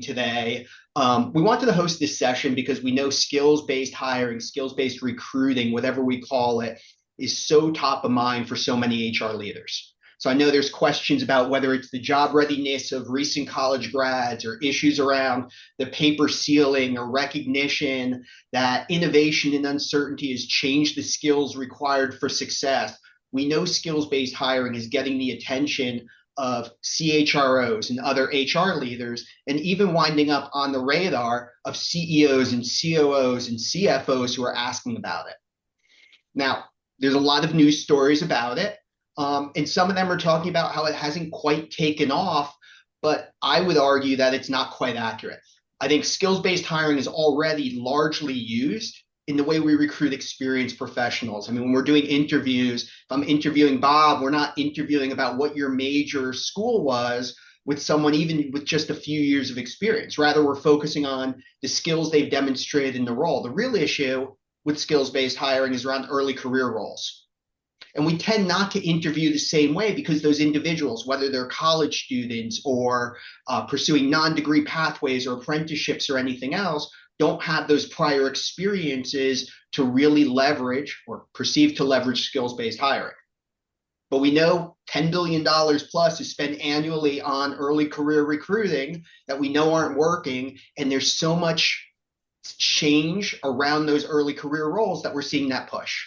today. We wanted to host this session because we know skills-based hiring, skills-based recruiting, whatever we call it, is so top of mind for so many HR leaders. So I know there's questions about whether it's the job readiness of recent college grads or issues around the paper ceiling or recognition that innovation and uncertainty has changed the skills required for success. We know skills-based hiring is getting the attention of CHROs and other HR leaders, and even winding up on the radar of CEOs and COOs and CFOs who are asking about it. Now, there's a lot of news stories about it, and some of them are talking about how it hasn't quite taken off, but I would argue that it's not quite accurate. I think skills-based hiring is already largely used in the way we recruit experienced professionals. I mean, when we're doing interviews, if I'm interviewing Bob, we're not interviewing about what your major school was with someone even with just a few years of experience. Rather, we're focusing on the skills they've demonstrated in the role. The real issue with skills-based hiring is around early career roles. And we tend not to interview the same way because those individuals, whether they're college students or pursuing non-degree pathways or apprenticeships or anything else, don't have those prior experiences to really leverage or perceive to leverage skills-based hiring. But we know $10 billion plus is spent annually on early career recruiting that we know aren't working. And there's so much change around those early career roles that we're seeing that push.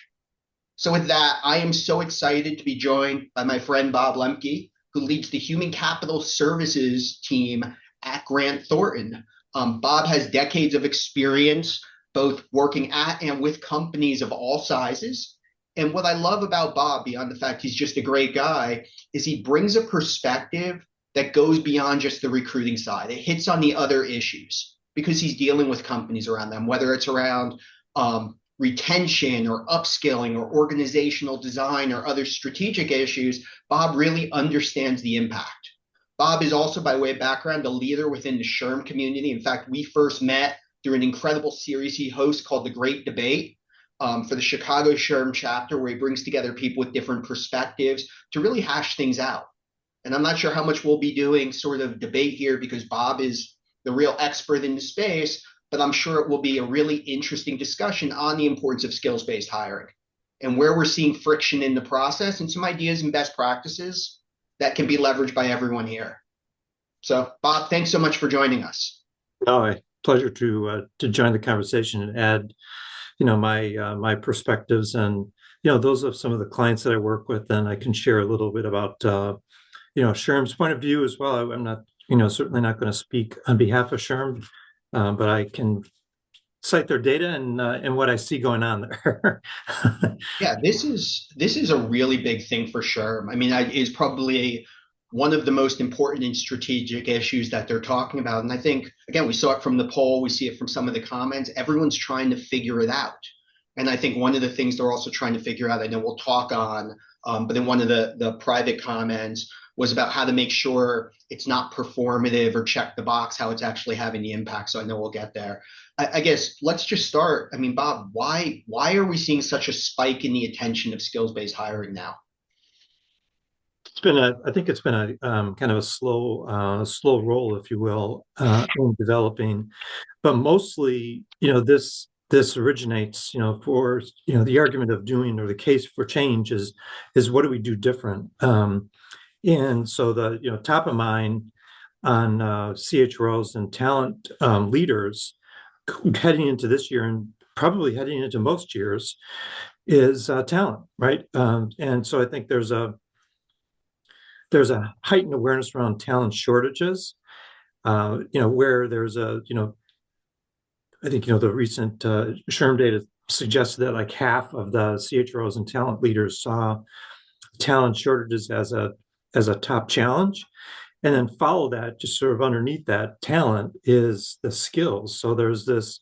So with that, I am so excited to be joined by my friend Bob Lemke, who leads the Human Capital Services team at Grant Thornton. Bob has decades of experience both working at and with companies of all sizes. And what I love about Bob, beyond the fact he's just a great guy, is he brings a perspective that goes beyond just the recruiting side. It hits on the other issues because he's dealing with companies around them, whether it's around retention or upskilling or organizational design or other strategic issues. Bob really understands the impact. Bob is also, by way of background, a leader within the SHRM community. In fact, we first met through an incredible series he hosts called The Great Debate for the Chicago SHRM chapter, where he brings together people with different perspectives to really hash things out. And I'm not sure how much we'll be doing sort of debate here because Bob is the real expert in the space, but I'm sure it will be a really interesting discussion on the importance of skills-based hiring and where we're seeing friction in the process and some ideas and best practices that can be leveraged by everyone here. So, Bob, thanks so much for joining us. Oh, pleasure to join the conversation and add, my perspectives and those of some of the clients that I work with, and I can share a little bit about SHRM's point of view as well. I'm not, certainly not going to speak on behalf of SHRM, but I can cite their data and what I see going on there. Yeah, this is a really big thing for sure. I mean, it's probably one of the most important and strategic issues that they're talking about. And I think, again, we saw it from the poll, we see it from some of the comments. Everyone's trying to figure it out. And I think one of the things they're also trying to figure out, I know we'll talk on, but then one of the private comments was about how to make sure it's not performative or check the box, how it's actually having the impact. So I know we'll get there. I guess let's just start. I mean, Bob, why are we seeing such a spike in the attention of skills-based hiring now? I think it's been a kind of a slow roll, if you will, in developing, but mostly, this originates, for, the argument of doing or the case for change is what do we do different? And so the, top of mind on CHROs and talent leaders heading into this year and probably heading into most years is talent, right? And so I think there's a heightened awareness around talent shortages, where there's I think, the recent SHRM data suggested that like half of the CHROs and talent leaders saw talent shortages as a top challenge. And then follow that, just sort of underneath that talent is the skills. So there's this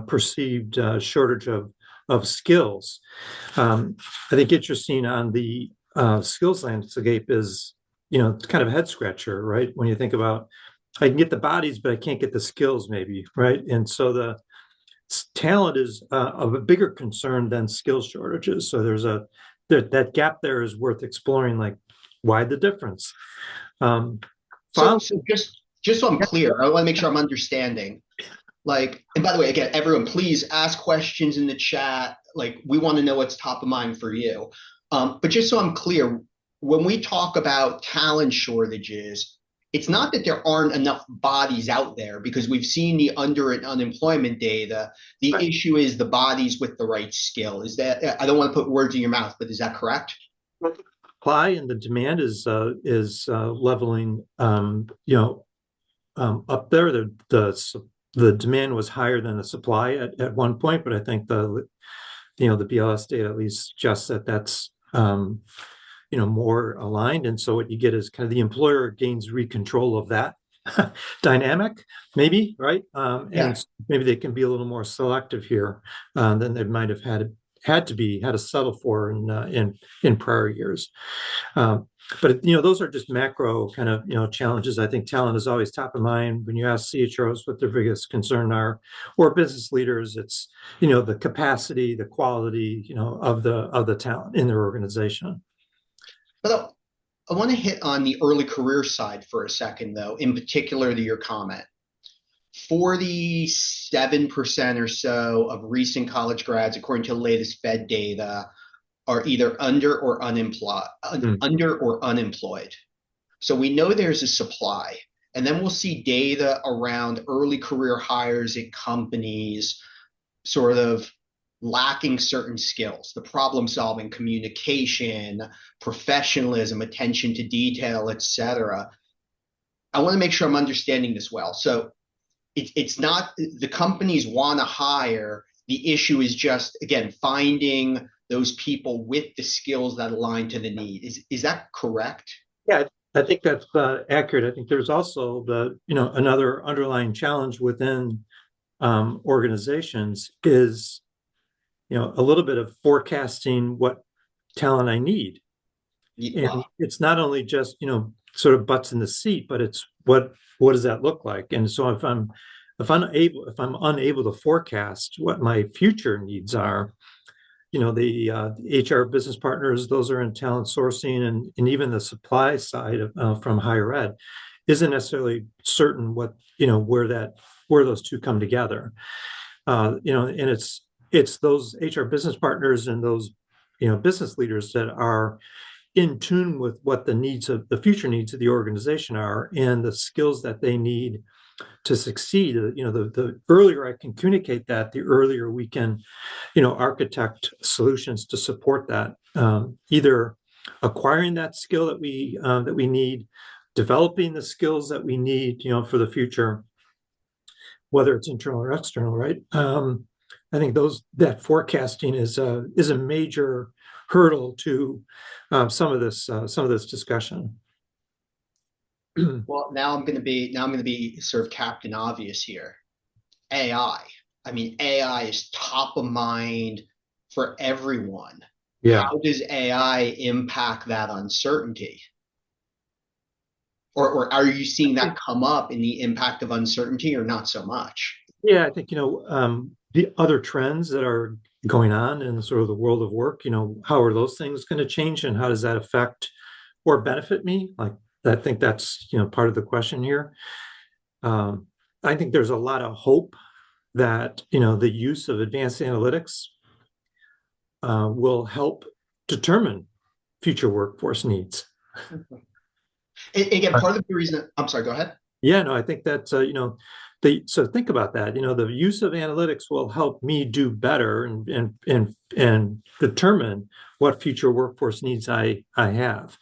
perceived shortage of skills. I think interesting on the skills landscape is, it's kind of a head scratcher, right? When you think about, I can get the bodies, but I can't get the skills maybe, right? And so the talent is of a bigger concern than skill shortages. So there's that gap there is worth exploring, like why the difference? So just so I'm Yeah, clear, I want to make sure I'm understanding. Like, and by the way, again, everyone, please ask questions in the chat. Like, we want to know what's top of mind for you. But just so I'm clear, when we talk about talent shortages, it's not that there aren't enough bodies out there because we've seen the under and unemployment data. The right. issue is the bodies with the right skill. Is that, I don't want to put words in your mouth, but is that correct? Supply and the demand is leveling, up there. The demand was higher than the supply at one point, but I think the BLS data at least suggests that that's more aligned. And so what you get is kind of the employer gains control of that dynamic, maybe, right? Yeah. And maybe they can be a little more selective here than they might have had to settle for in prior years. Um, but those are just macro kind of challenges. I think talent is always top of mind when you ask CHROs what their biggest concern are, or business leaders. It's the capacity, the quality of the talent in their organization. But I want to hit on the early career side for a second, though, in particular to your comment. 47% or so of recent college grads, according to the latest Fed data, are either Mm. under or unemployed. So we know there's a supply. And then we'll see data around early career hires at companies sort of lacking certain skills, the problem solving, communication, professionalism, attention to detail, etc. I want to make sure I'm understanding this well. So it's not the companies want to hire. The issue is just, again, finding those people with the skills that align to the need. Is that correct? Yeah, I think that's accurate. I think there's also another underlying challenge within organizations is a little bit of forecasting what talent I need. And Wow. it's not only just sort of butts in the seat, but it's what does that look like? And so if I'm unable to forecast what my future needs are, the HR business partners, those are in talent sourcing, and even the supply side from higher ed isn't necessarily certain what where those two come together. And it's those HR business partners and those business leaders that are in tune with what the future needs of the organization are and the skills that they need to succeed. The earlier I can communicate that, the earlier we can architect solutions to support that. Either acquiring that skill that we need, developing the skills that we need, for the future, whether it's internal or external, right? I think that forecasting is a major hurdle to some of this discussion. Well, now I'm going to be sort of Captain Obvious here. AI. I mean, AI is top of mind for everyone. Yeah. How does AI impact that uncertainty? Or are you seeing that come up in the impact of uncertainty or not so much? Yeah, I think the other trends that are going on in sort of the world of work, how are those things going to change, and how does that affect or benefit me? Like, I think that's part of the question here. Um, I think there's a lot of hope that the use of advanced analytics will help determine future workforce needs. Again, part of the reason, I'm sorry, go ahead. Yeah, no, I think that so think about that. The use of analytics will help me do better and determine what future workforce needs I have.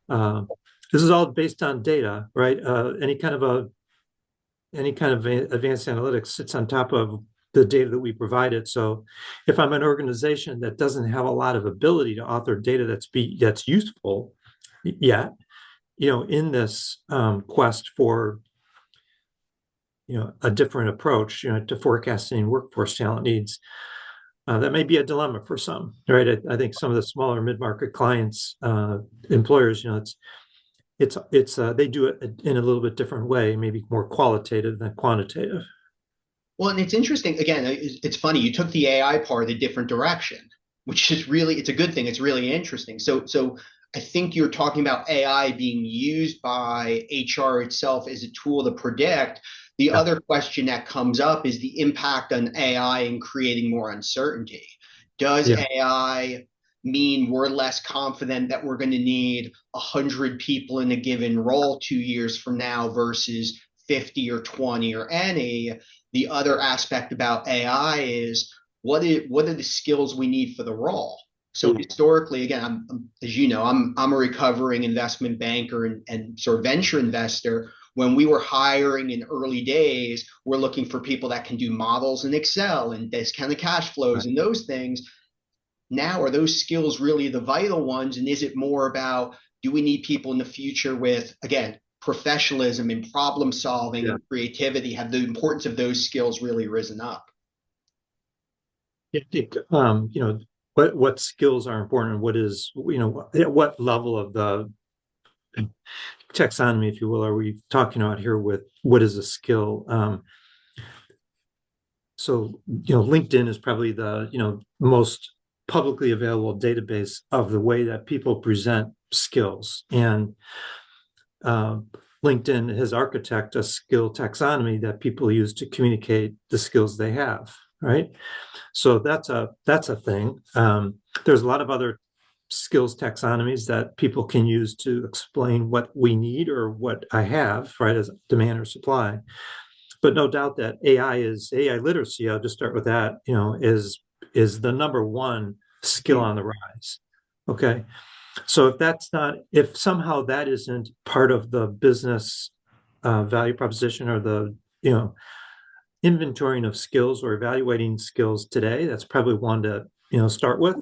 Uh, this is all based on data, right? Any kind of advanced analytics sits on top of the data that we provided. So if I'm an organization that doesn't have a lot of ability to author data that's useful yet, in this quest for a different approach to forecasting workforce talent needs, that may be a dilemma for some, right? I think some of the smaller mid-market clients, employers, it's they do it in a little bit different way, maybe more qualitative than quantitative. Well, and it's interesting. Again, it's funny. You took the AI part a different direction, which is really, it's a good thing. It's really interesting. So I think you're talking about AI being used by HR itself as a tool to predict. The Yeah, other question that comes up is the impact on AI in creating more uncertainty. Does yeah, AI mean we're less confident that we're going to need 100 people in a given role 2 years from now versus 50 or 20 or any? The other aspect about AI is what are the skills we need for the role? So historically, again, as you know, I'm a recovering investment banker and sort of venture investor. When we were hiring in early days, we're looking for people that can do models in Excel and discounted cash right. flows and those things. Now, are those skills really the vital ones? And is it more about do we need people in the future with, again, professionalism and problem solving Yeah. and creativity? Have the importance of those skills really risen up? I think, what skills are important and what is, at what level of the taxonomy, if you will, are we talking about here with what is a skill? LinkedIn is probably the, most publicly available database of the way that people present skills. And uh, LinkedIn has architected a skill taxonomy that people use to communicate the skills they have, right? So that's a thing. There's a lot of other skills taxonomies that people can use to explain what we need or what I have, right, as demand or supply. But no doubt that AI literacy. I'll just start with that. Is the number one skill Hmm. on the rise. Okay, so if somehow that isn't part of the business value proposition or the you know inventorying of skills or evaluating skills today, that's probably one to start with.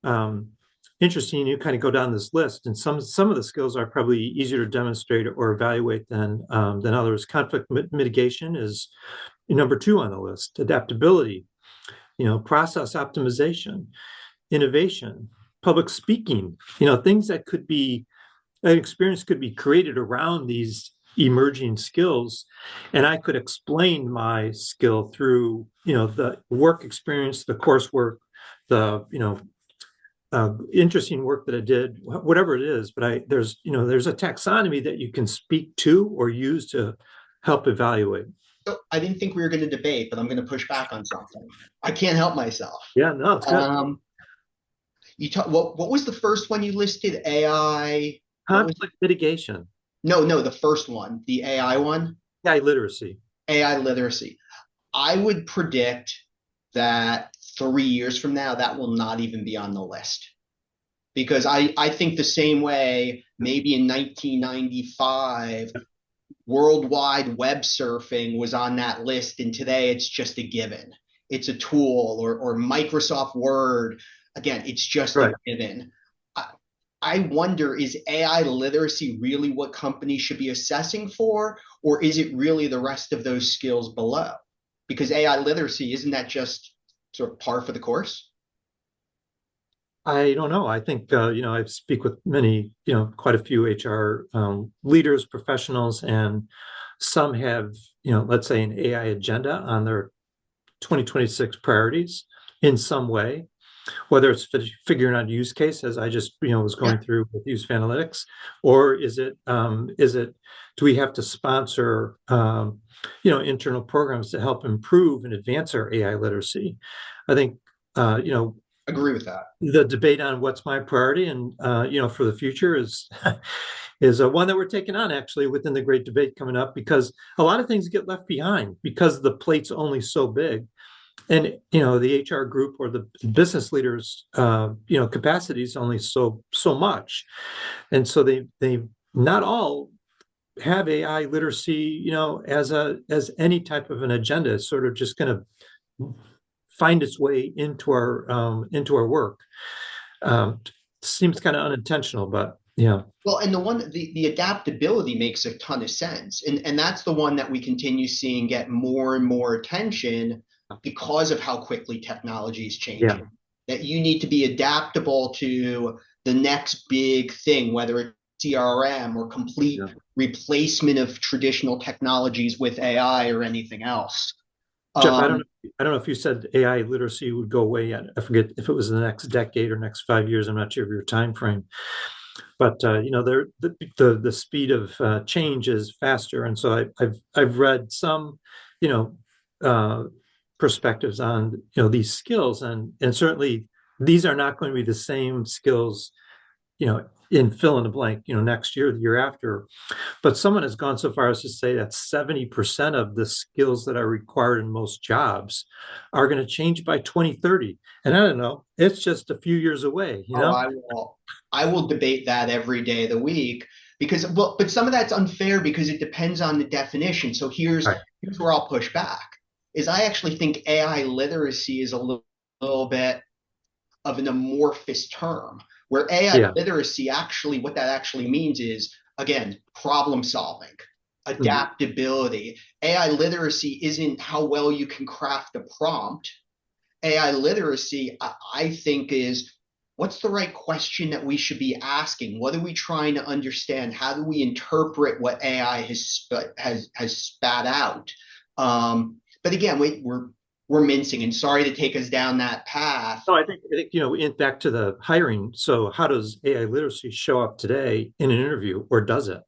um, Interesting, you kind of go down this list, and some of the skills are probably easier to demonstrate or evaluate than others. Conflict mitigation is number two on the list. Adaptability, process optimization, innovation, public speaking, things that could be an experience could be created around these emerging skills, and I could explain my skill through the work experience, the coursework, the interesting work that I did, whatever it is. But there's a taxonomy that you can speak to or use to help evaluate. So I didn't think we were going to debate, but I'm going to push back on something. I can't help myself. Yeah, no, it's good. Um, you talk. What was the first one you listed? AI. What was Conflict mitigation, no, the first one, the AI one, AI literacy. AI literacy. I would predict that 3 years from now, that will not even be on the list because I think the same way. Maybe in 1995, worldwide web surfing was on that list, and today it's just a given. It's a tool, or Microsoft Word. Again, it's just a Right. given. I, I wonder, is AI literacy really what companies should be assessing for, or is it really the rest of those skills below? Because AI literacy, isn't that just sort of par for the course? I don't know. I think, I speak with many, quite a few HR leaders, professionals, and some have, let's say an AI agenda on their 2026 priorities in some way, whether it's figuring out use case, as I just, was Yeah, going through with use of analytics, or is it, do we have to sponsor, internal programs to help improve and advance our AI literacy? I think, agree with that. the debate on what's my priority and for the future is is one that we're taking on actually within the great debate coming up, because a lot of things get left behind because the plate's only so big, and the HR group or the business leaders capacity is only so much, and so they not all have AI literacy as any type of an agenda. It's sort of just going to find its way into our work. Seems kind of unintentional, but yeah. Well, and the adaptability makes a ton of sense. And that's the one that we continue seeing get more and more attention because of how quickly technology is Yeah. changing. That you need to be adaptable to the next big thing, whether it's CRM or complete Yeah. replacement of traditional technologies with AI or anything else. Jeff, I don't Um, know. I don't know if you said AI literacy would go away yet. I forget if it was the next decade or next 5 years. I'm not sure of your time frame. but the speed of change is faster, and so I've read some, you know, uh, perspectives on these skills, and certainly these are not going to be the same skills, in fill in the blank, next year, the year after. But someone has gone so far as to say that 70% of the skills that are required in most jobs are going to change by 2030. And I don't know, it's just a few years away, Oh, I will debate that every day of the week because well, but some of that's unfair because it depends on the definition. So here's Right. here's where I'll push back. Is I actually think AI literacy is a little bit of an amorphous term where AI Yeah. literacy actually what that actually means is again problem solving, Mhm. adaptability. AI literacy isn't how well you can craft a prompt. AI literacy, I think, is what's the right question that we should be asking? What are we trying to understand? How do we interpret what AI has spat out? But again, we're mincing, and sorry to take us down that path. No, I think back to the hiring. So, how does AI literacy show up today in an interview, or does it?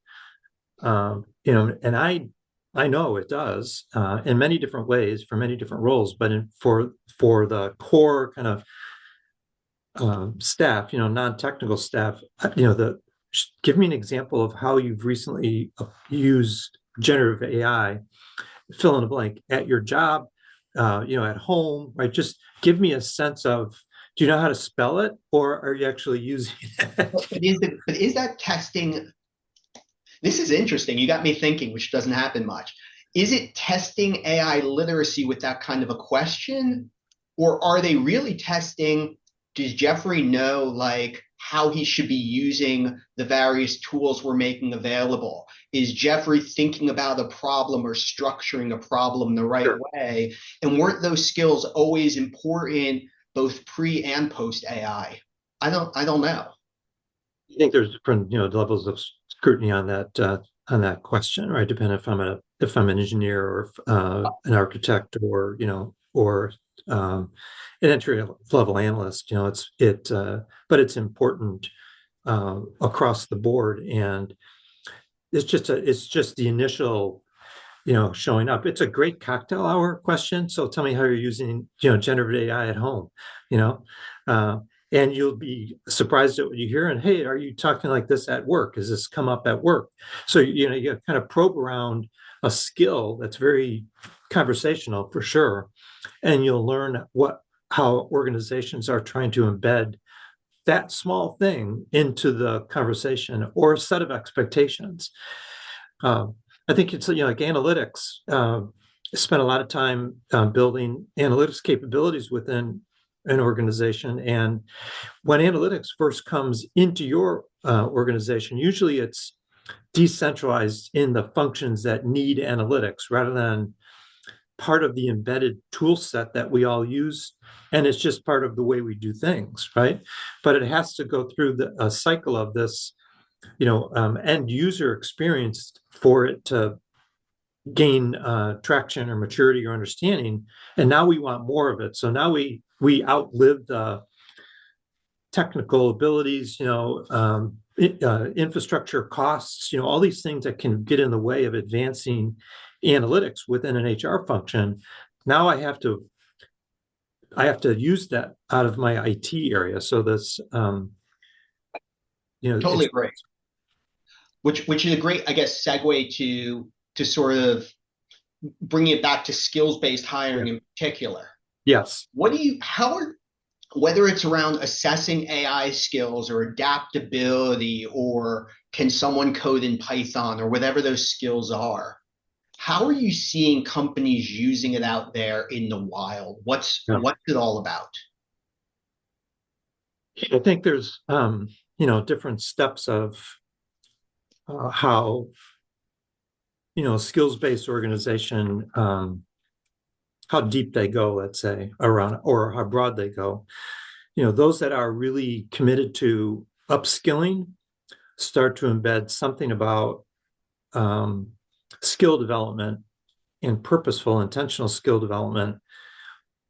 And I know it does in many different ways for many different roles, but for the core kind of staff, non-technical staff, the give me an example of how you've recently used generative AI, fill in the blank, at your job, at home, right? Just give me a sense of, do you know how to spell it, or are you actually using it? But is that testing? This is interesting. You got me thinking, which doesn't happen much. Is it testing AI literacy with that kind of a question? Or are they really testing, does Jeffrey know like how he should be using the various tools we're making available? Is Jeffrey thinking about a problem or structuring a problem the right Sure. way? And weren't those skills always important both pre and post AI? I don't know. I think there's different, levels of scrutiny on that question, right? Depending if I'm an engineer, or an architect, or an entry level analyst. But it's important across the board, and it's just the initial, showing up. It's a great cocktail hour question. So tell me how you're using, generative AI at home, you know, uh, and you'll be surprised at what you hear. And hey, are you talking like this at work? Has this come up at work? So, you kind of probe around a skill that's very conversational for sure. And you'll learn how organizations are trying to embed that small thing into the conversation or set of expectations. um, I think it's like analytics. Spent a lot of time building analytics capabilities within an organization, and when analytics first comes into your organization, usually it's decentralized in the functions that need analytics rather than part of the embedded tool set that we all use, and it's just part of the way we do things, right? But it has to go through a cycle of this, end user experience for it to gain traction or maturity or understanding. And now we want more of it. So now we outlive the technical abilities, infrastructure costs, all these things that can get in the way of advancing analytics within an HR function. Now I have to use that out of my IT area. So this, Totally it's agree. Which is a great, I guess, segue to sort of bringing it back to skills based yeah. hiring in particular. Yes. What do you how are whether it's around assessing AI skills or adaptability or can someone code in Python or whatever those skills are, how are you seeing companies using it out there in the wild? Yeah. What's it all about? I think there's different steps of how skills-based organization, how deep they go, let's say, around, or how broad they go. Those that are really committed to upskilling start to embed something about um, skill development and purposeful, intentional skill development,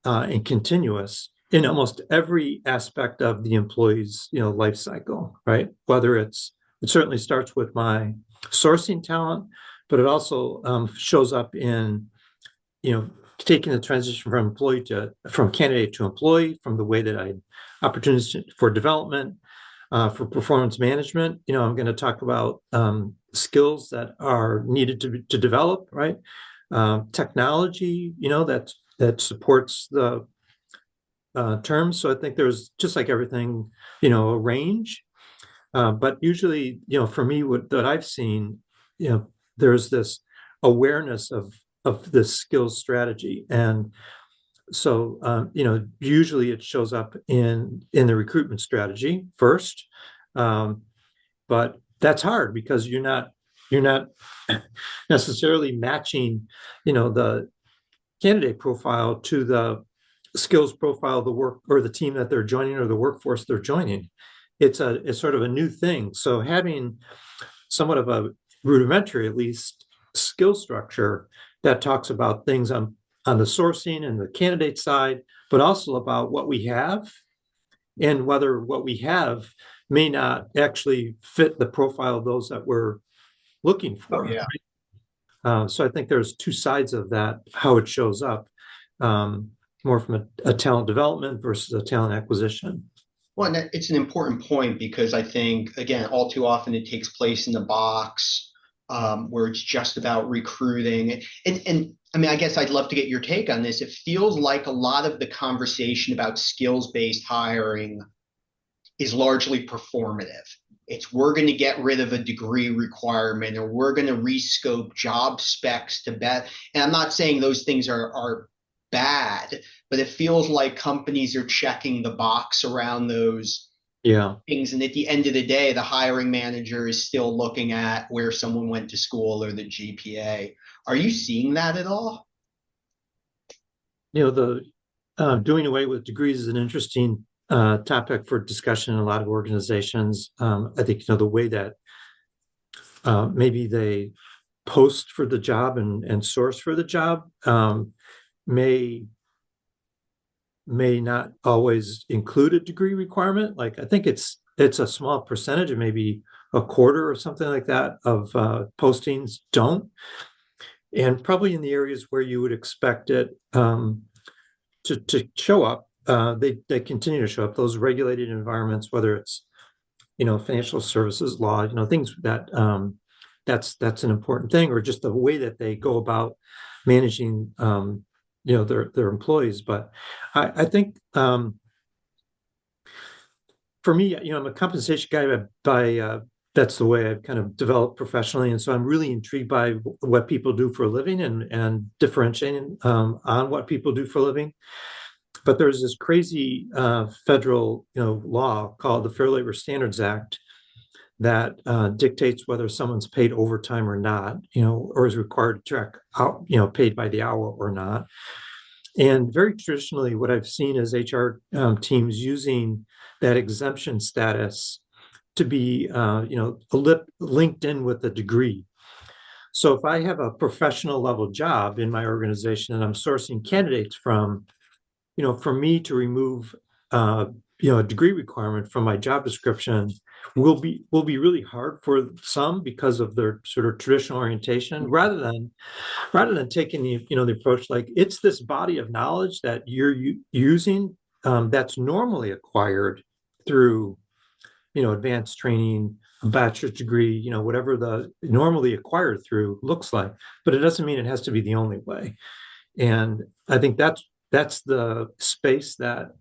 and continuous. in almost every aspect of the employee's life cycle, right? Whether it certainly starts with my sourcing talent, but it also shows up in taking the transition from candidate to employee, from the way that I opportunities for development, for performance management. I'm going to talk about skills that are needed to develop, right? Technology, that supports the terms. So I think there's, just like everything, a range. But usually, for me, what I've seen, there's this awareness of this skills strategy, and so usually it shows up in the recruitment strategy first, but that's hard because you're not necessarily matching, the candidate profile to the skills profile of the work or the team that they're joining or the workforce they're joining. It's sort of a new thing. So having somewhat of a rudimentary, at least, skill structure that talks about things on the sourcing and the candidate side, but also about what we have and whether what we have may not actually fit the profile of those that we're looking Oh for. yeah. So I think there's two sides of that, how it shows up, more from a talent development versus a talent acquisition. Well, and it's an important point because I think, again, all too often it takes place in the box, where it's just about recruiting. And I mean, I guess I'd love to get your take on this. It feels like a lot of the conversation about skills-based hiring is largely performative. It's we're going to get rid of a degree requirement, or we're going to rescope job specs to bet. And I'm not saying those things are bad, but it feels like companies are checking the box around those Yeah. things. And at the end of the day, the hiring manager is still looking at where someone went to school or the GPA. Are you seeing that at all? The doing away with degrees is an interesting topic for discussion in a lot of organizations. I think the way that maybe they post for the job and source for the job may may not always include a degree requirement. Like I think it's a small percentage, of maybe a quarter or something like that of postings don't, and probably in the areas where you would expect it to show up, they continue to show up. Those regulated environments, whether it's financial services law, things that that's an important thing, or just the way that they go about managing their employees. But I think for me, I'm a compensation guy by that's the way I've kind of developed professionally, and so I'm really intrigued by what people do for a living and differentiating on what people do for a living. But there's this crazy federal law called the Fair Labor Standards Act that dictates whether someone's paid overtime or not, or is required to track out, paid by the hour or not. And very traditionally, what I've seen is HR teams using that exemption status to be, linked in with a degree. So if I have a professional level job in my organization and I'm sourcing candidates from, for me to remove, a degree requirement from my job description will be really hard for some because of their sort of traditional orientation, rather than taking the approach like it's this body of knowledge that you're using that's normally acquired through advanced training, a bachelor's degree, whatever the normally acquired through looks like, but it doesn't mean it has to be the only way. And I think that's the space that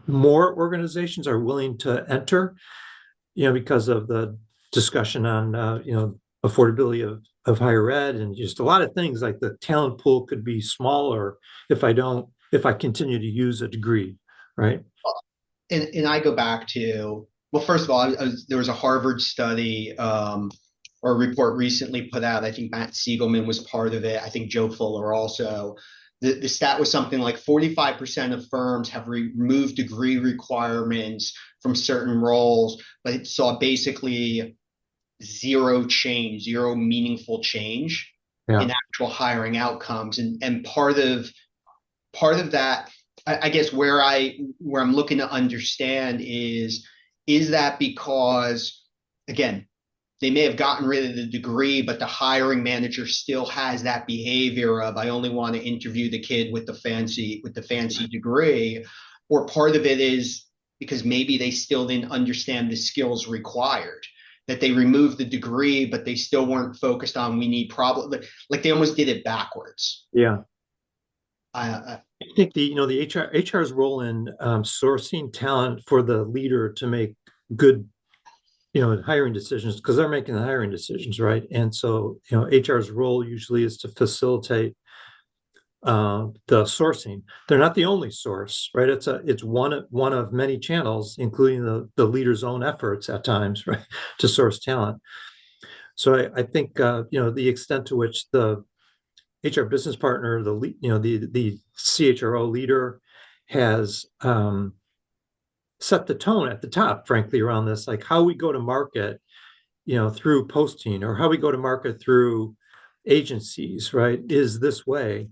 more organizations are willing to enter, because of the discussion on affordability of higher ed, and just a lot of things like the talent pool could be smaller if I continue to use a degree, right? And I go back to, well, first of all, there was a Harvard study, or a report recently put out. I think Matt Siegelman was part of it. I think Joe Fuller also. The stat was something like 45% of firms have removed degree requirements from certain roles, but it saw basically zero change, zero meaningful change Yeah. in actual hiring outcomes. And part of that, I guess where I'm looking to understand is that because again, they may have gotten rid of the degree, but the hiring manager still has that behavior of I only want to interview the kid with the fancy degree, or part of it is because maybe they still didn't understand the skills required. That they removed the degree, but they still weren't focused on we need problem like they almost did it backwards. Yeah. I, I think the HR's role in sourcing talent for the leader to make good hiring decisions because they're making the hiring decisions, right? And so HR's role usually is to facilitate the sourcing. They're not the only source, right? It's one of many channels, including the leader's own efforts at times, right, to source talent. So I think the extent to which the HR business partner, the CHRO leader has set the tone at the top, frankly, around this, like how we go to market, through posting or how we go to market through agencies, right, is this way.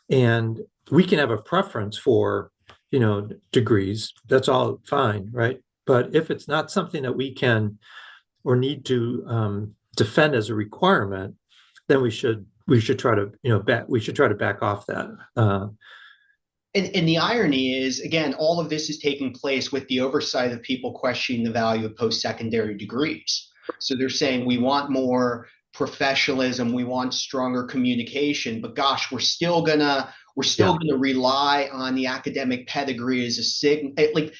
And we can have a preference for, degrees. That's all fine, right? But if it's not something that we can or need to defend as a requirement, then we should try to back off that. and the irony is, again, all of this is taking place with the oversight of people questioning the value of post-secondary degrees. So they're saying we want more professionalism, we want stronger communication, but gosh, we're still Yeah, gonna rely on the academic pedigree as a like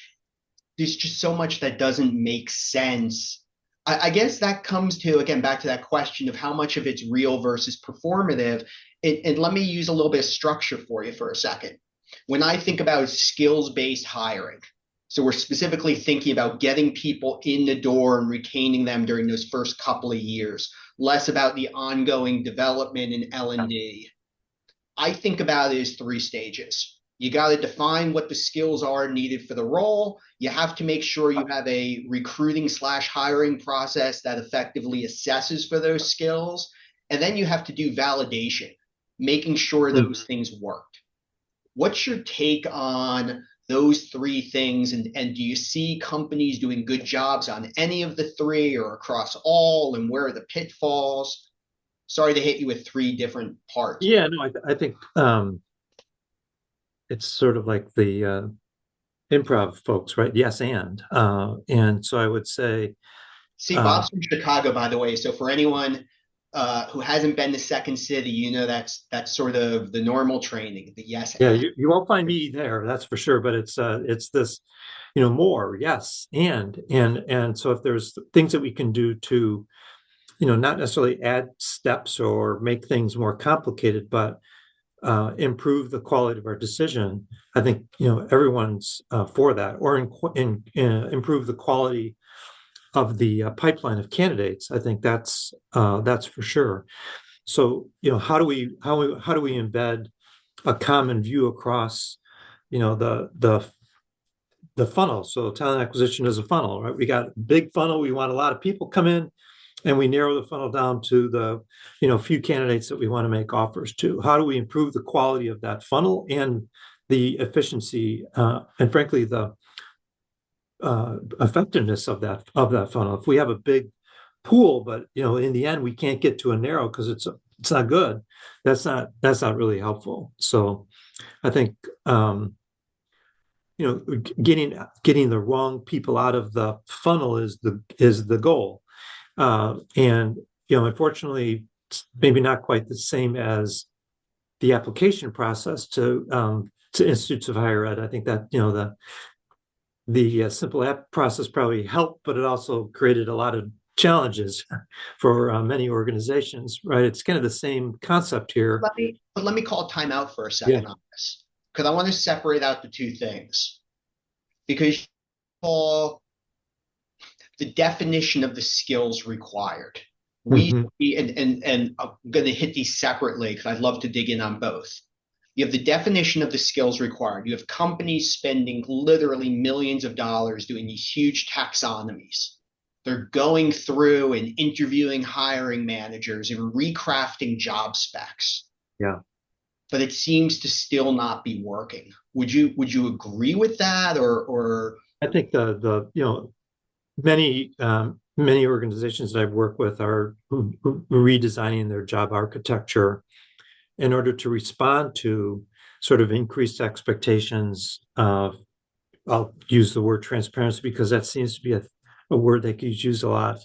there's just so much that doesn't make sense. I guess that comes to again back to that question of how much of it's real versus performative. And let me use a little bit of structure for you for a second. When I think about skills based hiring, so we're specifically thinking about getting people in the door and retaining them during those first couple of years, less about the ongoing development in L&D. I think about it as three stages. You got to define what the skills are needed for the role. You have to make sure you have a recruiting slash hiring process that effectively assesses for those skills. And then you have to do validation, making sure those things work. What's your take on those three things? And do you see companies doing good jobs on any of the three or across all? And where are the pitfalls? Sorry to hit you with three different parts. yeah. No, I think it's sort of like the improv folks, right? Yes, and so I would say, See, uh, Bob's from Chicago, by the way. So for anyone who hasn't been to Second City, you know that's sort of the normal training, the yes yeah, and. you won't find me there, that's for sure. But it's this, more, yes, and so if there's things that we can do to, not necessarily add steps or make things more complicated, but improve the quality of our decision, I think everyone's for that, or improve the quality of the pipeline of candidates. I think that's for sure. So how do we embed a common view across the funnel? So talent acquisition is a funnel, right? We got a big funnel. We want a lot of people come in, and we narrow the funnel down to the few candidates that we want to make offers to. How do we improve the quality of that funnel and the efficiency and frankly the effectiveness of that funnel? If we have a big pool, but in the end we can't get to a narrow because it's not good. That's not really helpful. So I think getting the wrong people out of the funnel is the goal. And unfortunately, it's maybe not quite the same as the application process to institutes of higher ed. I think that the simple app process probably helped, but it also created a lot of challenges for many organizations. Right? It's kind of the same concept here. Let me call time out for a Yeah. second on this because I want to separate out the two things because all the definition of the skills required. We Mm-hmm. and I'm going to hit these separately because I'd love to dig in on both. You have the definition of the skills required. You have companies spending literally millions of dollars doing these huge taxonomies. They're going through and interviewing hiring managers and recrafting job specs. Yeah. but it seems to still not be working. Would you agree with that, or I think the many organizations that I've worked with are redesigning their job architecture in order to respond to sort of increased expectations of, I'll use the word transparency because that seems to be a word that gets used a lot,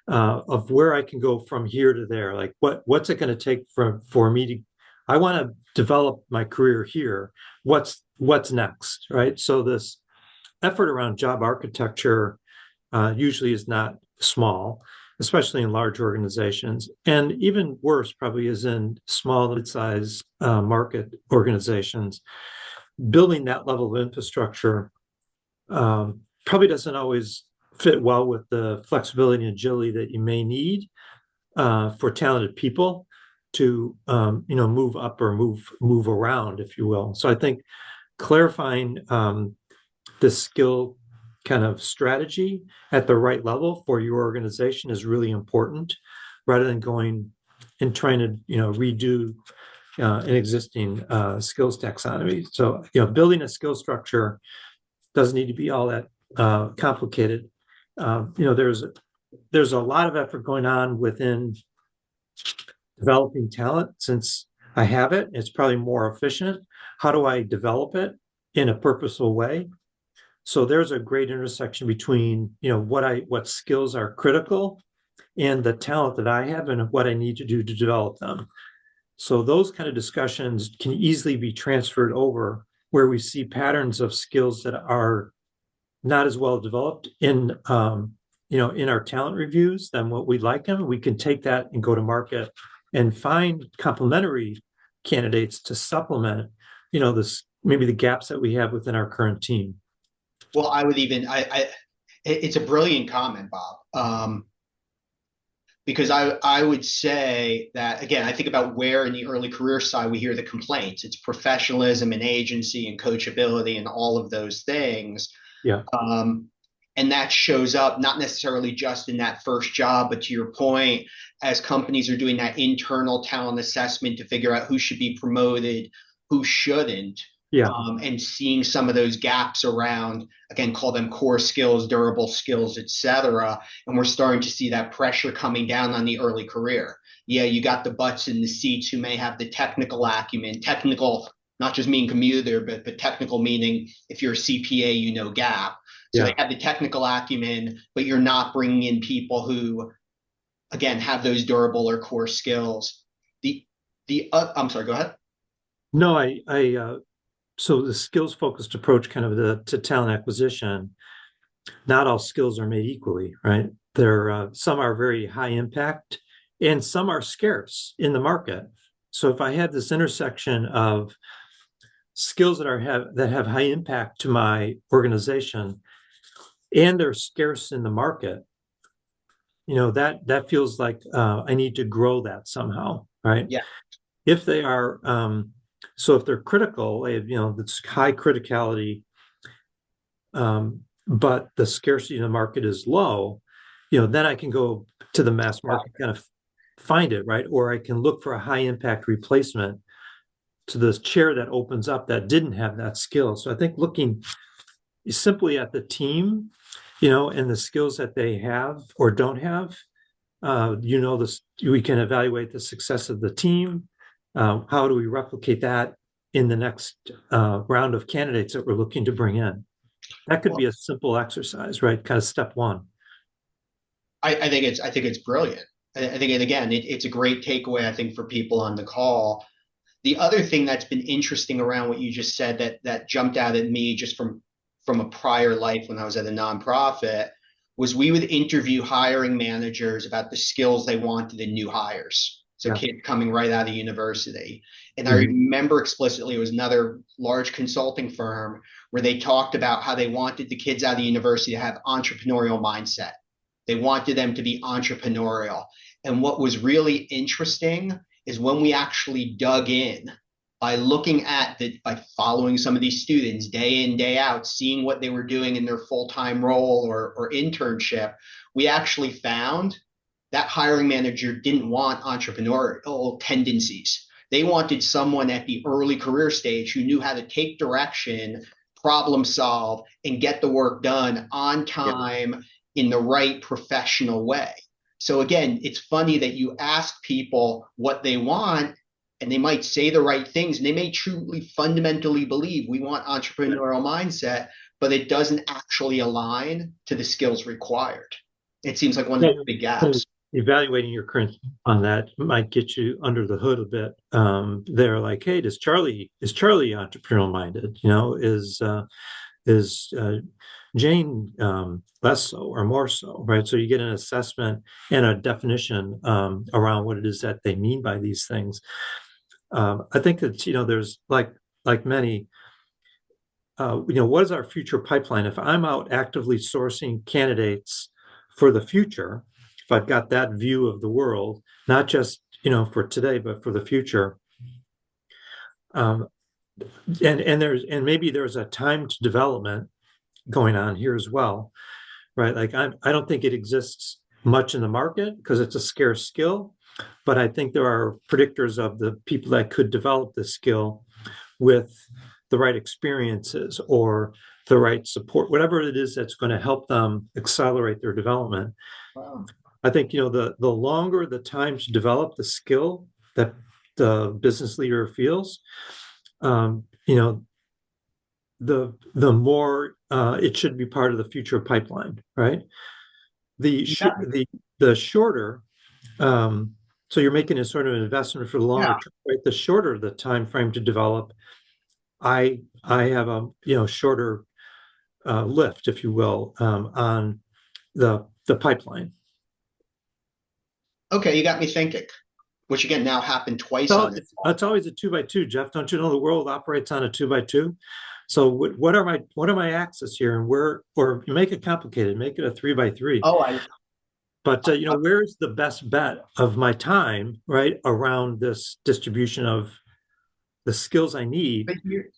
of where I can go from here to there. Like what's it going to take for me to, I want to develop my career here. What's next, right? So this effort around job architecture usually is not small, especially in large organizations. And even worse, probably, is in small, mid-sized market organizations. Building that level of infrastructure probably doesn't always fit well with the flexibility and agility that you may need for talented people to move up or move around, if you will. So I think clarifying the skill kind of strategy at the right level for your organization is really important, rather than going and trying to redo an existing skills taxonomy. So building a skill structure doesn't need to be all that complicated. There's a lot of effort going on within developing talent. Since I have it, it's probably more efficient. How do I develop it in a purposeful way? So there's a great intersection between what skills are critical and the talent that I have and what I need to do to develop them. So those kind of discussions can easily be transferred over where we see patterns of skills that are not as well developed in our talent reviews than what we'd like them. We can take that and go to market and find complementary candidates to supplement this, maybe the gaps that we have within our current team. well, I would even it's a brilliant comment, Bob. Because I would say that again, I think about where in the early career side we hear the complaints. It's professionalism and agency and coachability and all of those things. Yeah. Um, and that shows up not necessarily just in that first job, but to your point, as companies are doing that internal talent assessment to figure out who should be promoted, who shouldn't, Yeah. and seeing some of those gaps around, again, call them core skills, durable skills, et cetera. And we're starting to see that pressure coming down on the early career. Yeah, you got the butts in the seats who may have the technical acumen, technical, not just meaning commuter, but technical meaning if you're a CPA, you know gap. So Yeah. they have the technical acumen, but you're not bringing in people who, again, have those durable or core skills. I'm sorry, go ahead. No, so the skills focused approach kind of to talent acquisition, not all skills are made equally, right? Some are very high impact and some are scarce in the market. So if I have this intersection of skills that have high impact to my organization and they're scarce in the market, that feels like I need to grow that somehow, right? Yeah. If they are, so if they're critical, it's high criticality, but the scarcity in the market is low, then I can go to the mass market, kind of find it, right? Or I can look for a high impact replacement to this chair that opens up that didn't have that skill. So I think looking simply at the team, and the skills that they have or don't have, this, we can evaluate the success of the team. How do we replicate that in the next round of candidates that we're looking to bring in? That could Well, be a simple exercise, right? Kind of step one. I think it's brilliant. I think, and again, it's a great takeaway, I think, for people on the call. The other thing that's been interesting around what you just said that jumped out at me just from a prior life when I was at a nonprofit was we would interview hiring managers about the skills they wanted in new hires. So Yeah. kids coming right out of university. And I Mhm. remember explicitly it was another large consulting firm where they talked about how they wanted the kids out of university to have entrepreneurial mindset. They wanted them to be entrepreneurial. And what was really interesting is when we actually dug in by looking at by following some of these students day in, day out, seeing what they were doing in their full-time role or internship, we actually found that hiring manager didn't want entrepreneurial tendencies. They wanted someone at the early career stage who knew how to take direction, problem solve, and get the work done on Yeah. time in the right professional way. So again, it's funny that you ask people what they want and they might say the right things and they may truly fundamentally believe we want entrepreneurial mindset, but it doesn't actually align to the skills required. It seems like one of Yeah, the big and gaps. evaluating your current on that might get you under the hood a bit. They're like, hey, is Charlie entrepreneurial minded? Is Jane less so or more so, right? So you get an assessment and a definition around what it is that they mean by these things. I think that there's like many. What is our future pipeline? If I'm out actively sourcing candidates for the future, if I've got that view of the world, not just for today, but for the future, um, and maybe there's a timed development going on here as well, right? Like I don't think it exists much in the market because it's a scarce skill, but I think there are predictors of the people that could develop the skill with the right experiences or the right support, whatever it is that's going to help them accelerate their development. Wow. I think the longer the time to develop the skill that the business leader feels, um, you know, the more it should be part of the future pipeline, right? The sh- Yeah, the shorter, so you're making a sort of an investment for the yeah. longer term, right? The shorter the time frame to develop, I have a shorter lift, if you will, on the pipeline. Okay, you got me thinking, which again now happened twice So on this call. it's always a two by two, Jeff. Don't you know the world operates on a two by two? So what are my axes here, and where, or you make it complicated, make it a three by three. Oh, I, But where's the best bet of my time, right, around this distribution of the skills I need,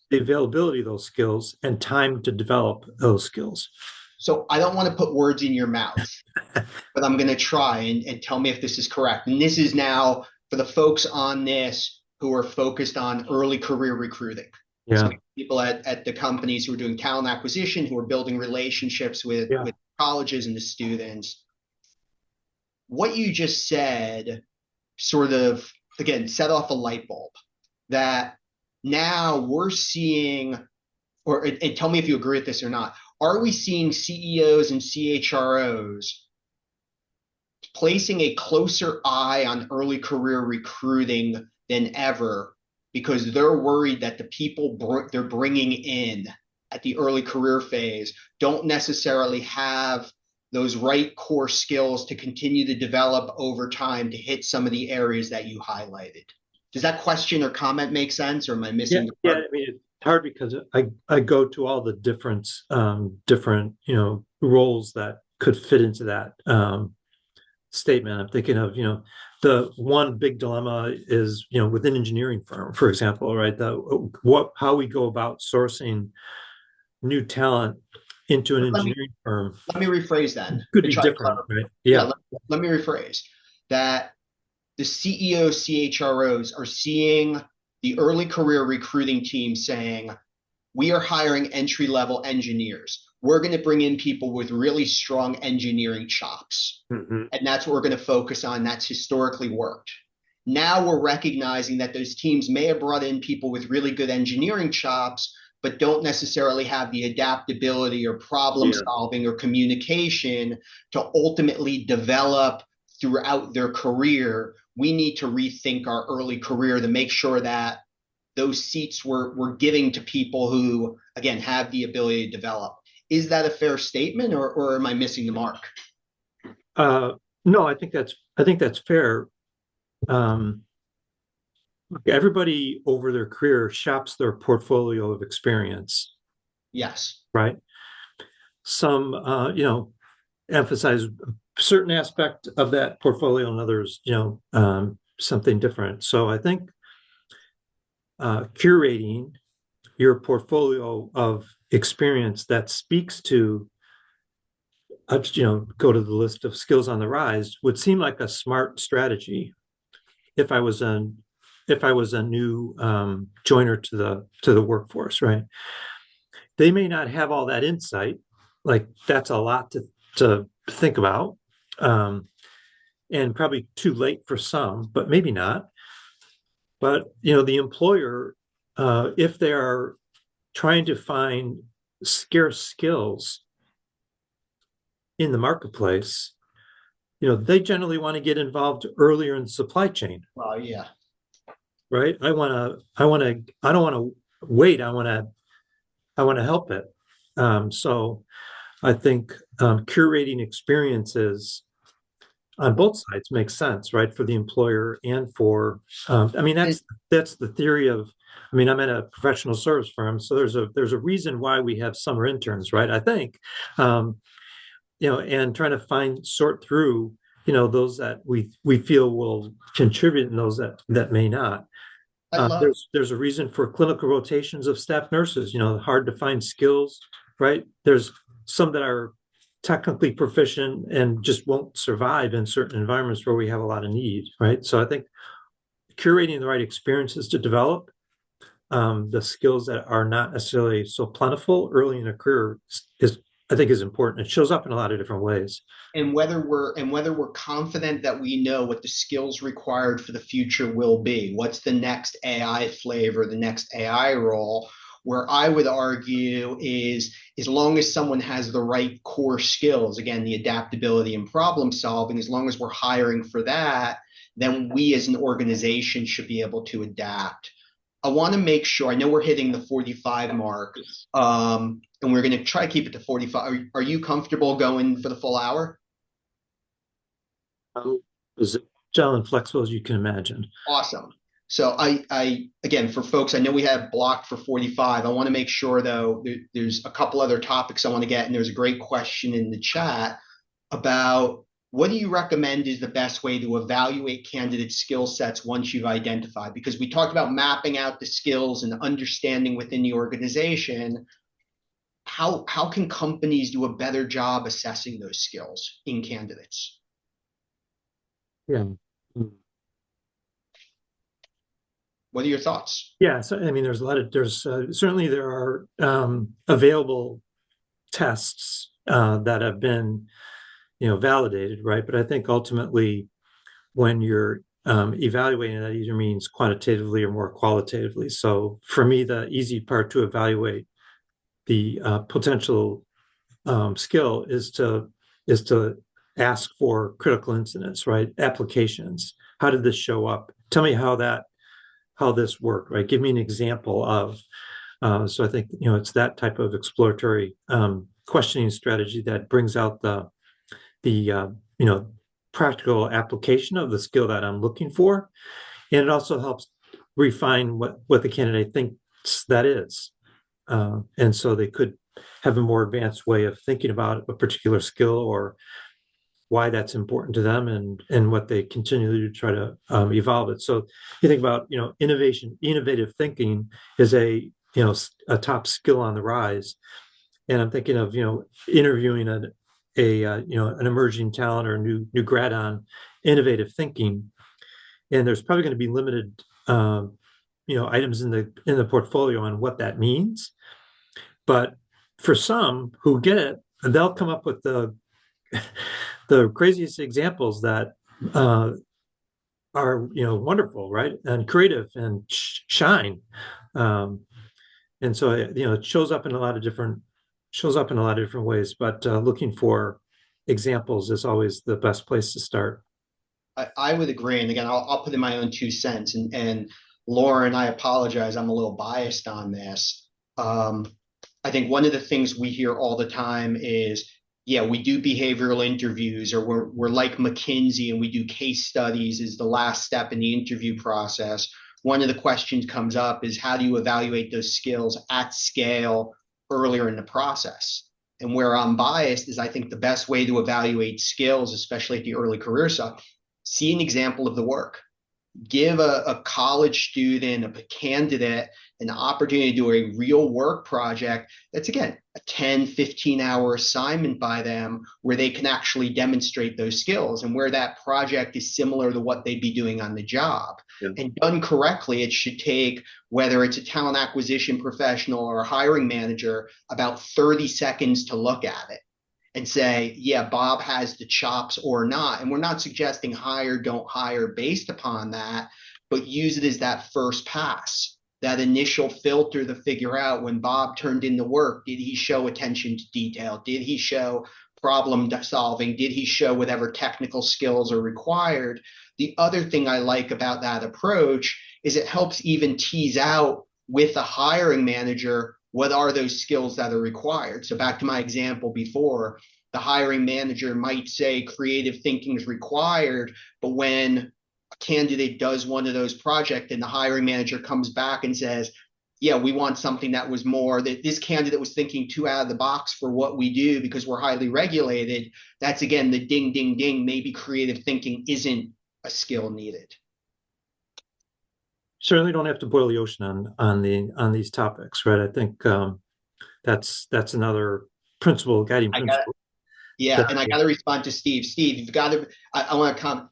the availability of those skills, and time to develop those skills. so I don't want to put words in your mouth, but I'm going to try and tell me if this is correct. And this is now for the folks on this who are focused on early career recruiting. So Yeah, people at the companies who are doing talent acquisition, who are building relationships yeah. with colleges and the students. What you just said sort of, again, set off a light bulb that now we're seeing, or and tell me if you agree with this or not. Are we seeing CEOs and CHROs placing a closer eye on early career recruiting than ever because they're worried that the people they're bringing in at the early career phase don't necessarily have those right core skills to continue to develop over time to hit some of the areas that you highlighted. Does that question or comment make sense, or am I Yeah, missing the yeah. part? I mean, it's hard because I go to all the different roles that could fit into that statement. I'm thinking of the one big dilemma is within engineering firm, for example, right? The what how we go about sourcing new talent into an Let me engineering firm let me rephrase then could to be try to different, clarify. right? Yeah, Yeah, let me rephrase that the CEOs, CHROs are seeing the early career recruiting team saying, we are hiring entry level engineers. We're going to bring in people with really strong engineering chops. mm-hmm. And that's what we're going to focus on. That's historically worked. Now we're recognizing that those teams may have brought in people with really good engineering chops, but don't necessarily have the adaptability or problem Yeah, solving or communication to ultimately develop throughout their career. We need to rethink our early career to make sure that those seats we're giving to people who, again, have the ability to develop. Is that a fair statement, or am I missing the mark? uh, no, I think that's fair. Um, Everybody over their career shops their portfolio of experience, Yes. right? Some, emphasize a certain aspect of that portfolio, and others, something different. So I think curating your portfolio of experience that speaks to, go to the list of skills on the rise would seem like a smart strategy if I was if I was a new joiner to the workforce, right? They may not have all that insight. Like that's a lot to think about, um, and probably too late for some, but maybe not. But the employer, if they are trying to find scarce skills in the marketplace, they generally want to get involved earlier in the supply chain, Well, yeah. right? I don't want to wait. I want to help it. So I think curating experiences on both sides makes sense, right, for the employer and for. I mean, And that's the theory of. I mean, I'm in a professional service firm, so there's a reason why we have summer interns, right? I think, um, and trying to sort through, those that we feel will contribute and those that may not. I love There's a reason for clinical rotations of staff nurses. Hard to find skills, right? There's some that are technically proficient and just won't survive in certain environments where we have a lot of need, right? So I think curating the right experiences to develop the skills that are not necessarily so plentiful early in a career is I think is important. It shows up in a lot of different ways. and whether we're confident that we know what the skills required for the future will be. What's the next AI flavor, the next AI role? Where I would argue is as long as someone has the right core skills, again, the adaptability and problem solving, as long as we're hiring for that, then we as an organization should be able to adapt. I want to make sure, I know we're hitting the 45 mark, and we're going to try to keep it to 45. Are you comfortable going for the full hour? As agile and flexible as you can imagine. Awesome. So again, for folks, I know we have blocked for 45. I want to make sure though, there's a couple other topics I want to get, and there's a great question in the chat about what do you recommend is the best way to evaluate candidate skill sets once you've identified? Because we talked about mapping out the skills and understanding within the organization. How can companies do a better job assessing those skills in candidates? Yeah. What are your thoughts? Yeah. So, I mean, there's certainly there are available tests that have been, validated, right? But I think ultimately when you're evaluating that either means quantitatively or more qualitatively. So for me, the easy part to evaluate the potential skill is to ask for critical incidents, right? Applications. How did this show up? Tell me how this worked, right? Give me an example of. So I think it's that type of exploratory questioning strategy that brings out the practical application of the skill that I'm looking for, and it also helps refine what the candidate thinks that is, and so they could have a more advanced way of thinking about a particular skill or why that's important to them and what they continually try to evolve it. So you think about innovative thinking is a top skill on the rise, and I'm thinking of interviewing an emerging talent or a new grad on innovative thinking, and there's probably going to be limited items in the portfolio on what that means, but for some who get it, they'll come up with the craziest examples that are wonderful, right, and creative and shine, um, and so it shows up in a lot of different ways. But looking for examples is always the best place to start. I would agree. And again, I'll put in my own 2 cents. And Lauren, I apologize. I'm a little biased on this. Um, I think one of the things we hear all the time is, yeah, we do behavioral interviews, or we're like McKinsey and we do case studies as the last step in the interview process. One of the questions comes up is how do you evaluate those skills at scale earlier in the process? And where I'm biased is I think the best way to evaluate skills, especially at the early career side, see an example of the work. give a college student, a candidate, an opportunity to do a real work project that's, again, a 10, 15-hour assignment by them where they can actually demonstrate those skills and where that project is similar to what they'd be doing on the job. Yeah. And done correctly, it should take, whether it's a talent acquisition professional or a hiring manager, about 30 seconds to look at it and say, yeah, Bob has the chops or not. And we're not suggesting hire, don't hire based upon that, but use it as that first pass, that initial filter to figure out when Bob turned in the work, did he show attention to detail? Did he show problem solving? Did he show whatever technical skills are required? The other thing I like about that approach is it helps even tease out with a hiring manager what are those skills that are required. So back to my example before, the hiring manager might say creative thinking is required, but when a candidate does one of those projects and the hiring manager comes back and says, yeah, we want something that was more, that this candidate was thinking too out of the box for what we do because we're highly regulated. That's, again, the ding, ding, ding. Maybe creative thinking isn't a skill needed. Certainly don't have to boil the ocean on these topics, right? I think that's another principle, guiding I got principle. Yeah, That, and I got to respond to Steve. Steve, you've got to. I want to come.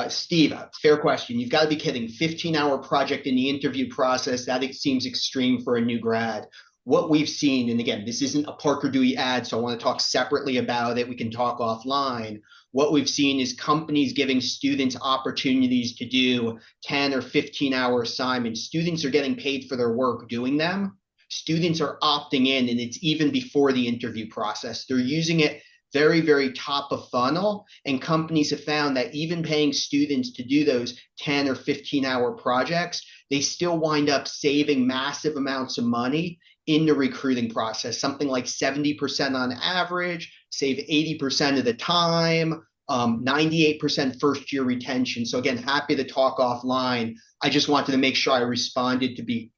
Steve, fair question. You've got to be kidding. 15-hour project in the interview process. That it seems extreme for a new grad. What we've seen, and again, this isn't a Parker Dewey ad, so I want to talk separately about it. We can talk offline. What we've seen is companies giving students opportunities to do 10 or 15-hour assignments. Students are getting paid for their work doing them. Students are opting in, and it's even before the interview process. They're using it very, very top of funnel. And companies have found that even paying students to do those 10 or 15-hour projects, they still wind up saving massive amounts of money in the recruiting process, something like 70% on average, save 80% of the time, 98% first year retention. So again, happy to talk offline. I just wanted to make sure I responded to be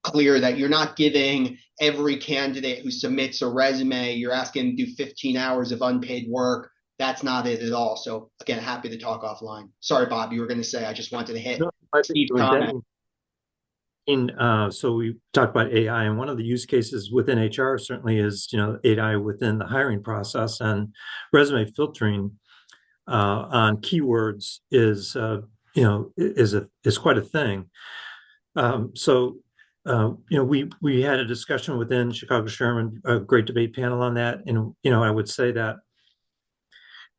clear that you're not giving every candidate who submits a resume, you're asking them to do 15 hours of unpaid work. That's not it at all. So again, happy to talk offline. Sorry, Bob, you were going to say, I just wanted to hit no, I think Steve's doing comment. that so we talked about AI, and one of the use cases within HR certainly is AI within the hiring process, and resume filtering on keywords is quite a thing. We had a discussion within Chicago Sherman, a great debate panel on that, and I would say that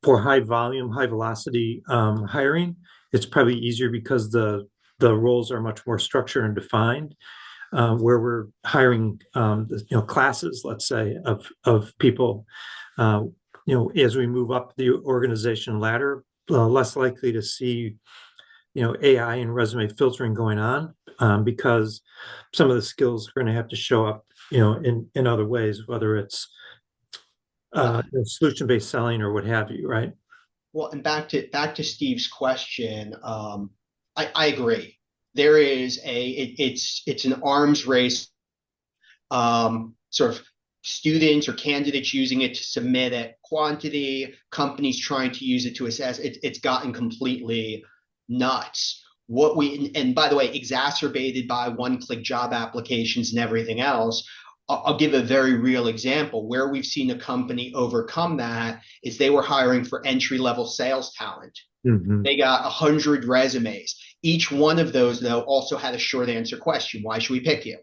for high volume, high velocity hiring, it's probably easier because the roles are much more structured and defined. Where we're hiring, classes, let's say, of people, as we move up the organization ladder, less likely to see AI and resume filtering going on, because some of the skills are going to have to show up in other ways, whether it's solution-based selling or what have you, right? Well, and back to Steve's question, I agree. There is it's an arms race, sort of students or candidates using it to submit at quantity, companies trying to use it to assess. It's gotten completely nuts. And by the way, exacerbated by one-click job applications and everything else. I'll give a very real example where we've seen a company overcome that is they were hiring for entry-level sales talent. Mm-hmm. They got 100 resumes. Each one of those, though, also had a short answer question. Why should we pick you?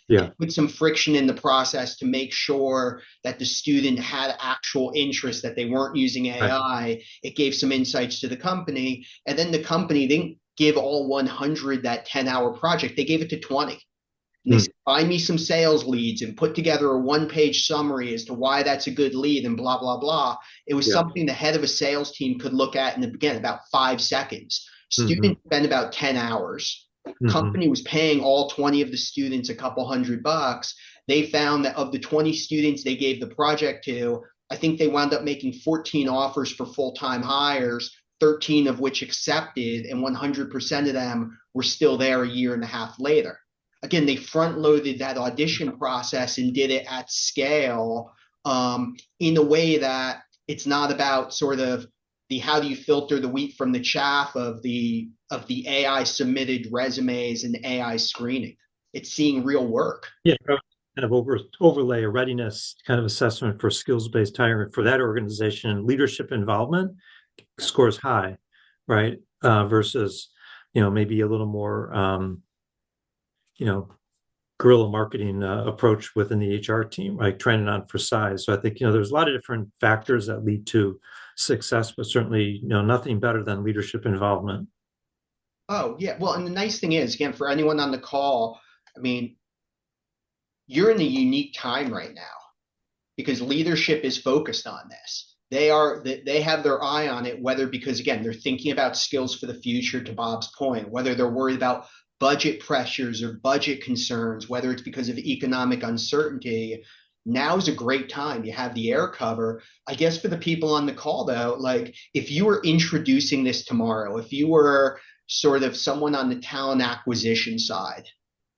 Yeah. And put some friction in the process to make sure that the student had actual interest, that they weren't using AI. Right. It gave some insights to the company. And then the company didn't give all 100 that 10-hour project. They gave it to 20. And they said, find me some sales leads and put together a one-page summary as to why that's a good lead and blah, blah, blah. It was something the head of a sales team could look at in, again, about 5 seconds. Students spend about 10 hours. Company was paying all 20 of the students a couple $100. They found that of the 20 students they gave the project to, I think they wound up making 14 offers for full-time hires, 13 of which accepted, and 100% of them were still there a year and a half later. Again, they front loaded that audition process and did it at scale, in a way that it's not about sort of the how do you filter the wheat from the chaff of the AI submitted resumes and AI screening. It's seeing real work. Yeah, kind of overlay a readiness kind of assessment for skills-based hiring for that organization, and leadership involvement scores high, right? Versus, maybe a little more, you know, guerrilla marketing approach within the HR team, like trying it on for size. So I think, there's a lot of different factors that lead to success, but certainly, nothing better than leadership involvement. Oh, yeah. Well, and the nice thing is, again, for anyone on the call, I mean, you're in a unique time right now because leadership is focused on this. They have their eye on it, whether because again, they're thinking about skills for the future, to Bob's point, whether they're worried about budget pressures or budget concerns, whether it's because of economic uncertainty. Now's a great time. You have the air cover. I guess for the people on the call though, like if you were introducing this tomorrow, if you were sort of someone on the talent acquisition side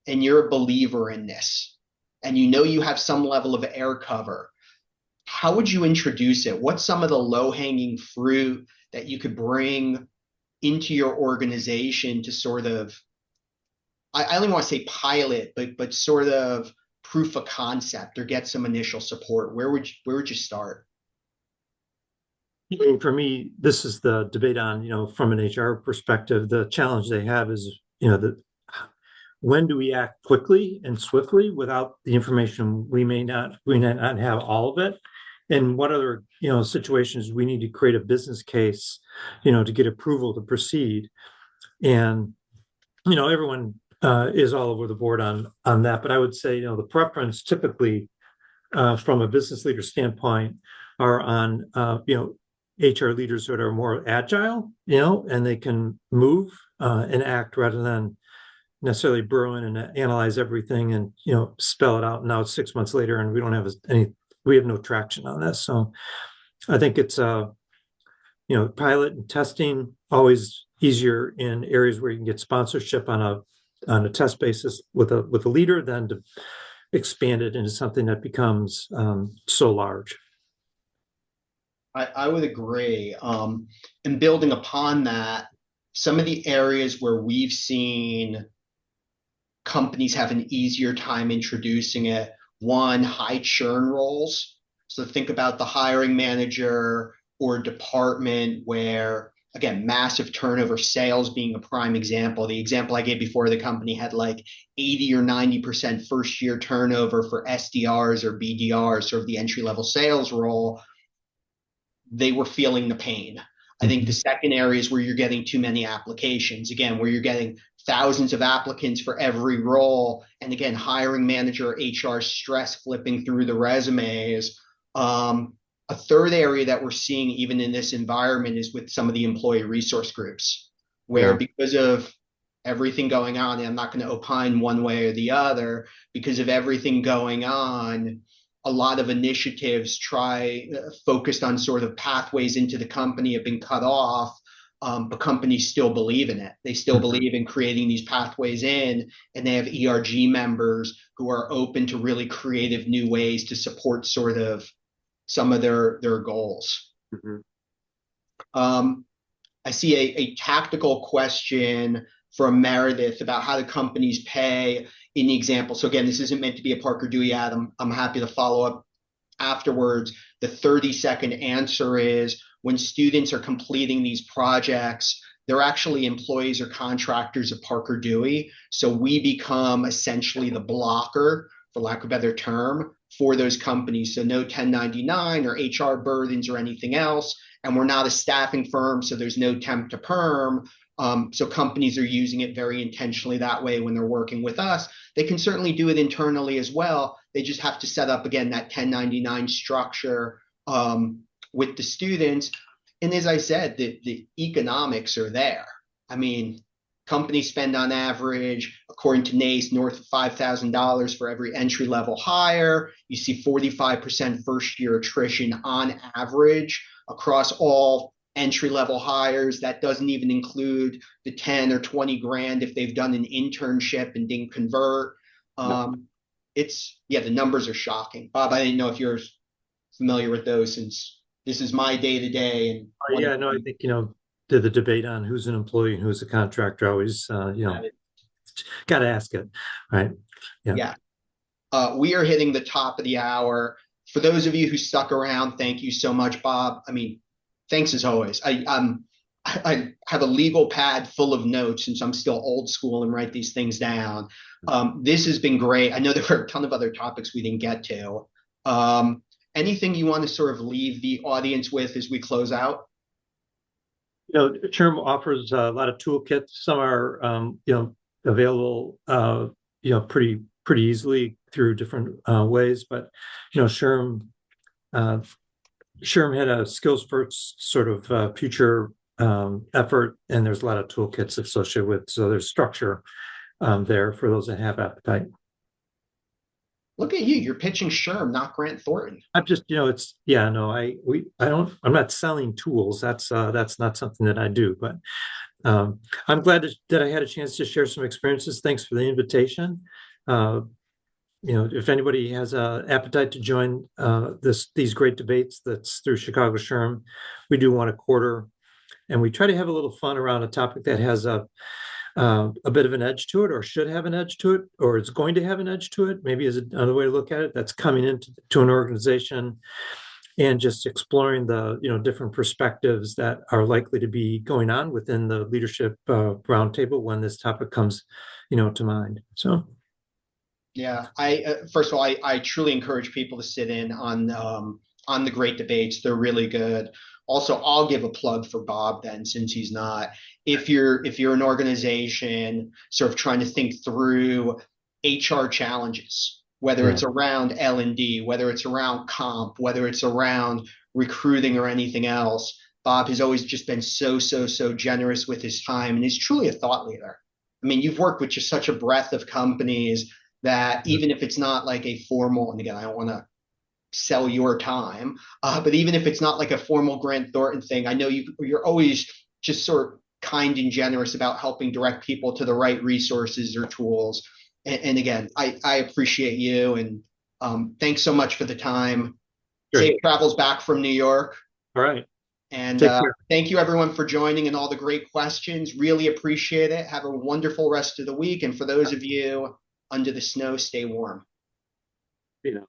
and you're a believer in this and you know you have some level of air cover, how would you introduce it? What's some of the low hanging fruit that you could bring into your organization to sort of, I don't want to say pilot, but sort of proof of concept or get some initial support? Where would you start? For me, this is the debate on, from an HR perspective, the challenge they have is, when do we act quickly and swiftly without the information? We may not have all of it. And what other, situations we need to create a business case, to get approval to proceed. And, everyone is all over the board on that. But I would say, the preference typically from a business leader standpoint are on, HR leaders that are more agile, and they can move and act rather than necessarily burrow in and analyze everything and spell it out. Now it's 6 months later, and we don't have we have no traction on this. So I think it's pilot and testing always easier in areas where you can get sponsorship on a test basis with a leader than to expand it into something that becomes so large. I would agree. And building upon that, some of the areas where we've seen companies have an easier time introducing it. One, high churn roles. So think about the hiring manager or department where, again, massive turnover, sales being a prime example. The example I gave before, the company had like 80 or 90% first year turnover for SDRs or BDRs, sort of the entry level sales role. They were feeling the pain. I think the Mm-hmm. second area is where you're getting too many applications. Again, where you're getting thousands of applicants for every role. And again, hiring manager, HR stress flipping through the resumes. A third area that we're seeing even in this environment is with some of the employee resource groups, where Yeah. because of everything going on, and I'm not going to opine one way or the other, because of everything going on, a lot of initiatives focused on sort of pathways into the company have been cut off, but companies still believe in it. They still Mm-hmm. believe in creating these pathways in, and they have ERG members who are open to really creative new ways to support sort of some of their goals. Mm-hmm. Um, I see a tactical question from Meredith about how the companies pay in the example. So again, this isn't meant to be a Parker Dewey ad. I'm happy to follow up afterwards. The 30-second answer is when students are completing these projects, they're actually employees or contractors of Parker Dewey. So we become essentially the blocker, for lack of a better term, for those companies. So no 1099 or HR burdens or anything else. And we're not a staffing firm, so there's no temp to perm. So companies are using it very intentionally that way when they're working with us. They can certainly do it internally as well. They just have to set up, again, that 1099 structure with the students. And as I said, the economics are there. I mean, companies spend on average, according to NACE, north of $5,000 for every entry level hire. You see 45% first year attrition on average across all entry level hires. That doesn't even include the 10 or 20 grand if they've done an internship and didn't convert. Yep. The numbers are shocking. Bob, I didn't know if you're familiar with those since This is my day to day, and want Yeah, no, I to think, the debate on who's an employee and who's a contractor always, have it. got to ask it, right? Yeah. Yeah. We are hitting the top of the hour. For those of you who stuck around, thank you so much, Bob. I mean, thanks as always. I have a legal pad full of notes since I'm still old school and write these things down. This has been great. I know there were a ton of other topics we didn't get to. Anything you want to sort of leave the audience with as we close out? Term offers a lot of toolkits. Some are, available, pretty easily through different ways. But SHRM, uh, SHRM had a skills first sort of future effort, and there's a lot of toolkits associated with. So there's structure there for those that have appetite. Look at you. You're pitching Sherm, not Grant Thornton. I'm just, it's yeah, no, I'm not selling tools. That's not something that I do. But I'm glad that I had a chance to share some experiences. Thanks for the invitation. Uh, if anybody has an appetite to join these great debates that's through Chicago SHRM, we do one a quarter, and we try to have a little fun around a topic that has a bit of an edge to it, or should have an edge to it, or is going to have an edge to it. Maybe is another way to look at it. That's coming into an organization and just exploring the different perspectives that are likely to be going on within the leadership roundtable when this topic comes to mind. So Yeah, I first of all, I truly encourage people to sit in on the great debates. They're really good. Also, I'll give a plug for Bob then, since he's not. If you're an organization sort of trying to think through HR challenges, whether yeah, it's around L&D, whether it's around comp, whether it's around recruiting or anything else, Bob has always just been so generous with his time and is truly a thought leader. I mean, you've worked with just such a breadth of companies that even if it's not like a formal, and again, I don't want to sell your time, but even if it's not like a formal Grant Thornton thing, I know you're always just sort of kind and generous about helping direct people to the right resources or tools. And again, I appreciate you, and thanks so much for the time. great. Safe travels back from New York. All right. And Take care. thank you everyone for joining and all the great questions. Really appreciate it. Have a wonderful rest of the week. And for those of you under the snow, stay warm. You know.